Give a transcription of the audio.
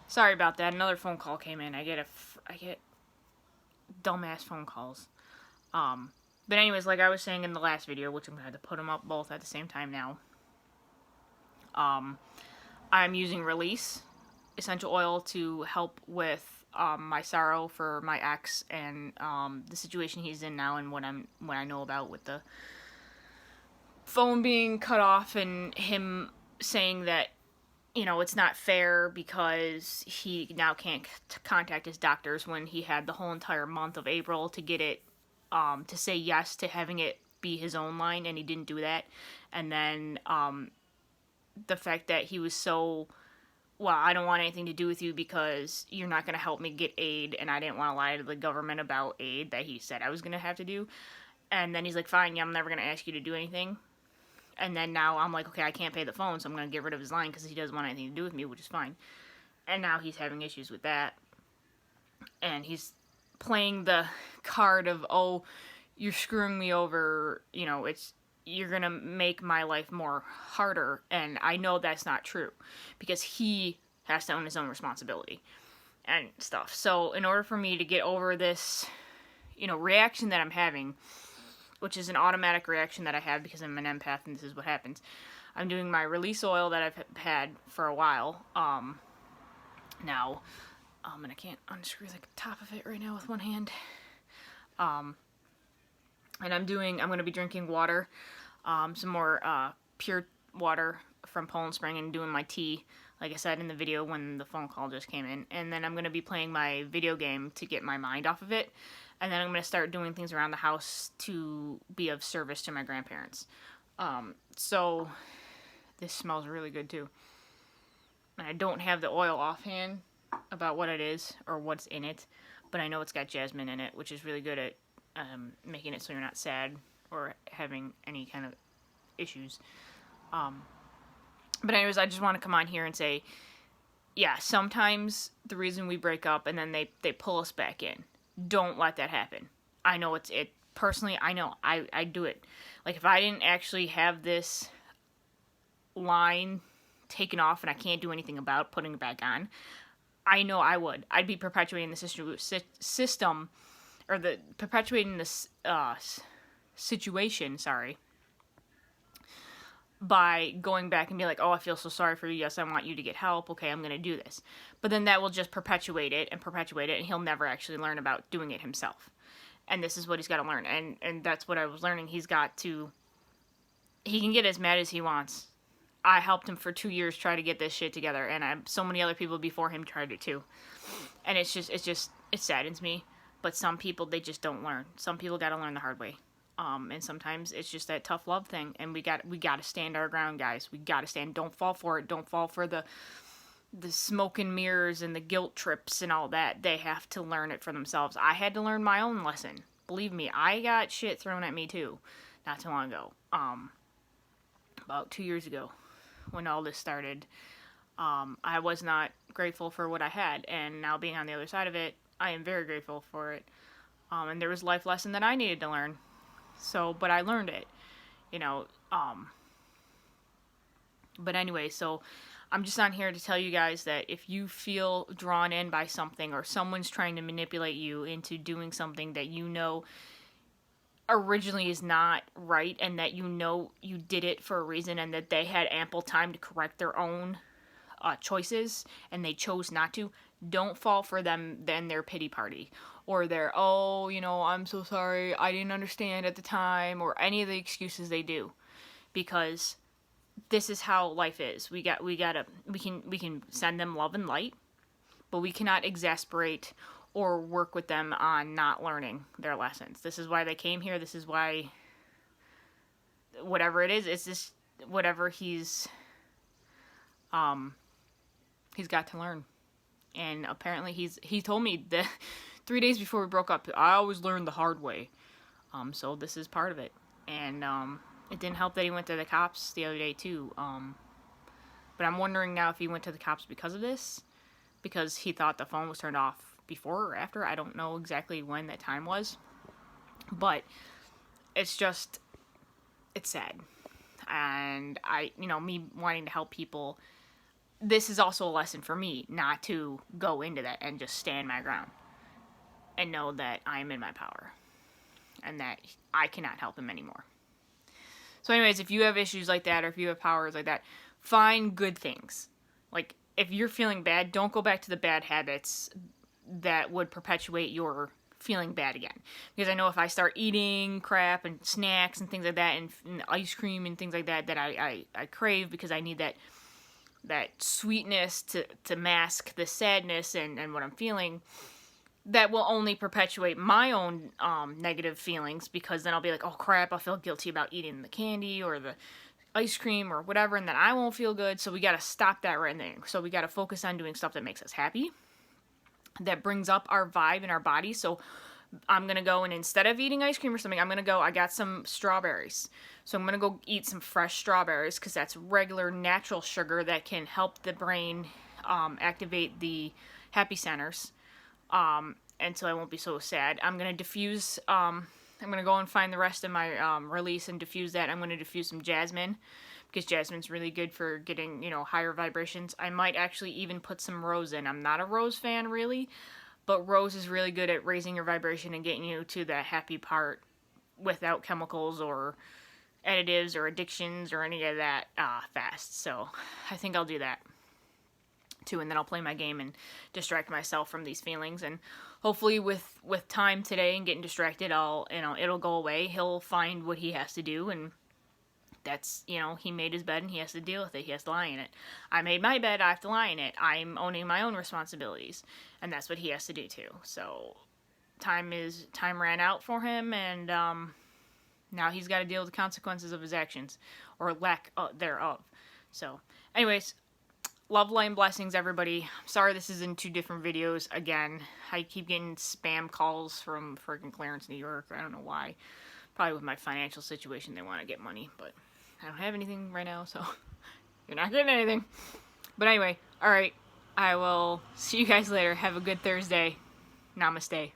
Sorry about that. Another phone call came in. I get dumbass phone calls. But anyways, like I was saying in the last video, which I'm gonna have to put them up both at the same time now. I'm using Release essential oil to help with my sorrow for my ex and the situation he's in now, and what I know about with the phone being cut off and him saying that it's not fair because he now can't contact his doctors when he had the whole entire month of April to get it, to say yes to having it be his own line, and he didn't do that. And then the fact that he was so, well, I don't want anything to do with you because you're not going to help me get aid, and I didn't want to lie to the government about aid that he said I was going to have to do. And then he's like, fine, yeah, I'm never going to ask you to do anything. And then now I'm like, okay, I can't pay the phone, so I'm going to get rid of his line because he doesn't want anything to do with me, which is fine. And now he's having issues with that. And he's playing the card of, oh, you're screwing me over, you're going to make my life more harder. And I know that's not true because he has to own his own responsibility and stuff. So in order for me to get over this, reaction that I'm having, which is an automatic reaction that I have because I'm an empath and this is what happens, I'm doing my Release oil that I've had for a while now, and I can't unscrew the top of it right now with one hand. And I'm going to be drinking water, some more pure water from Poland Spring, and doing my tea, like I said in the video when the phone call just came in. And then I'm going to be playing my video game to get my mind off of it. And then I'm going to start doing things around the house to be of service to my grandparents. So this smells really good too. And I don't have the oil offhand about what it is or what's in it, but I know it's got jasmine in it, which is really good at making it so you're not sad or having any kind of issues. But anyways, I just want to come on here and say, yeah, sometimes the reason we break up and then they pull us back in. Don't let that happen. I know personally, I know I do it. Like, if I didn't actually have this line taken off and I can't do anything about putting it back on, I know I would. I'd be perpetuating the system, or perpetuating this situation, by going back and be like, oh, I feel so sorry for you. Yes, I want you to get help. Okay, I'm going to do this. But then that will just perpetuate it, and he'll never actually learn about doing it himself. And this is what he's got to learn. And that's what I was learning. He can get as mad as he wants. I helped him for 2 years try to get this shit together, and so many other people before him tried it too. And it saddens me. But some people, they just don't learn. Some people got to learn the hard way. And sometimes it's just that tough love thing, and we got to stand our ground, guys. We got to stand. Don't fall for it. Don't fall for the smoke and mirrors and the guilt trips and all that. They have to learn it for themselves. I had to learn my own lesson. Believe me, I got shit thrown at me too, not too long ago. About 2 years ago, when all this started, I was not grateful for what I had, and now being on the other side of it, I am very grateful for it. And there was a life lesson that I needed to learn. So, but I learned it, but anyway, so I'm just on here to tell you guys that if you feel drawn in by something, or someone's trying to manipulate you into doing something that originally is not right, and that you did it for a reason, and that they had ample time to correct their own choices, and they chose not to, don't fall for them then their pity party, or their, I'm so sorry, I didn't understand at the time, or any of the excuses they do, because this is how life is. We can send them love and light, but we cannot exasperate or work with them on not learning their lessons. This is why they came here. This is why, whatever it is, it's just whatever he's got to learn. And apparently he told me that 3 days before we broke up, I always learned the hard way. So this is part of it. And it didn't help that he went to the cops the other day too. But I'm wondering now if he went to the cops because of this, because he thought the phone was turned off before or after. I don't know exactly when that time was, but it's sad. And me wanting to help people, this is also a lesson for me not to go into that and just stand my ground and know that I am in my power and that I cannot help him anymore. So anyways, if you have issues like that, or if you have powers like that, find good things. Like, if you're feeling bad, don't go back to the bad habits that would perpetuate your feeling bad again. Because I know if I start eating crap and snacks and things like that, and ice cream and things like that, that I crave because I need that sweetness to mask the sadness and what I'm feeling, that will only perpetuate my own negative feelings, because then I'll be like, oh crap, I'll feel guilty about eating the candy or the ice cream or whatever, and then I won't feel good. So we got to stop that right there. So we got to focus on doing stuff that makes us happy, that brings up our vibe in our body. So I'm going to go, and instead of eating ice cream or something, I'm going to go, I got some strawberries. So I'm going to go eat some fresh strawberries, because that's regular natural sugar that can help the brain activate the happy centers. And so I won't be so sad. I'm going to diffuse, I'm going to go and find the rest of my release and diffuse that. I'm going to diffuse some jasmine, because jasmine's really good for getting, higher vibrations. I might actually even put some rose in. I'm not a rose fan, really, but rose is really good at raising your vibration and getting you to that happy part without chemicals or additives or addictions or any of that fast. So I think I'll do that too, and then I'll play my game and distract myself from these feelings. And hopefully with time today and getting distracted, it'll go away. He'll find what he has to do, and that's, he made his bed and he has to deal with it. He has to lie in it. I made my bed, I have to lie in it. I'm owning my own responsibilities, and that's what he has to do too. So time ran out for him, and now he's got to deal with the consequences of his actions, or lack thereof. So anyways, love, light, and blessings, everybody. Sorry this is in 2 different videos again. I keep getting spam calls from freaking Clarence, New York. I don't know why. Probably with my financial situation, they want to get money, but I don't have anything right now, so you're not getting anything. But anyway, alright, I will see you guys later. Have a good Thursday. Namaste.